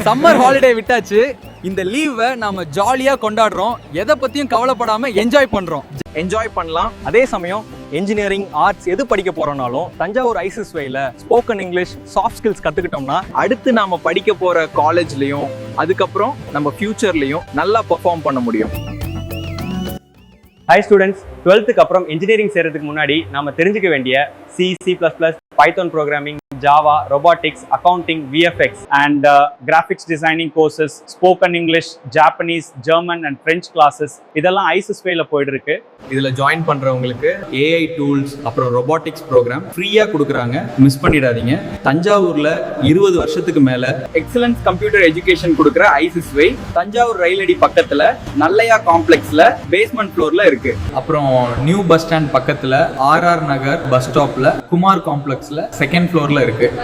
Summer holiday விட்டாச்சு. இந்த லீவை நாம ஜாலியா கொண்டாடுறோம். எதை பத்தியும் கவலைப்படாம என்ஜாய் பண்றோம். என்ஜாய் பண்ணலாம். அதே சமயம் இன்ஜினியரிங், ஆர்ட்ஸ் எது படிக்க போறோம்னாலும் தஞ்சாவூர் ஐசிஎஸ்வேல ஸ்போக்கன் இங்கிலீஷ், சாஃப்ட் ஸ்கில்ஸ் கத்துக்கிட்டோம்னா அடுத்து நாம படிக்க போற காலேஜ்லயும் அதுக்கப்புறம் நம்ம ஃபியூச்சர்லயும் நல்லா பெர்ஃபார்ம் பண்ண முடியும். ஹாய் ஸ்டூடெண்ட்ஸ், 12th அப்புறம் இன்ஜினியரிங் சேர்றதுக்கு முன்னாடி நாம தெரிஞ்சுக்க வேண்டிய C++, Python programming, Java, robotics, accounting, VFX and graphics designing courses, spoken English, Japanese, German and French classes இதெல்லாம் ஐசிஎஸ்வேல போயிட்டு இருக்கு. இதுல ஜாயின் பண்றவங்களுக்கு AI டூல்ஸ் அப்புறம் ரொபாட்டிக்ஸ் ப்ரோக்ராம் ஃப்ரீயா கொடுக்குறாங்க. மிஸ் பண்ணிடாதீங்க. தஞ்சாவூர்ல 20 வருஷத்துக்கு மேல எக்ஸலன்ஸ் கம்ப்யூட்டர் எஜுகேஷன் கொடுக்குற ஐசிஎஸ்வே தஞ்சாவூர் ரயிலடி பக்கத்துல நல்லையா காம்ப்ளெக்ஸ்ல பேஸ்மெண்ட் ஃப்ளோர்ல இருக்கு. அப்புறம் நியூ பஸ் ஸ்டாண்ட் பக்கத்துல RR நகர் பஸ் ஸ்டாப்ல குமார் காம்ப்ளெக்ஸ்ல செகண்ட் ஃப்ளோர்ல இருக்கு.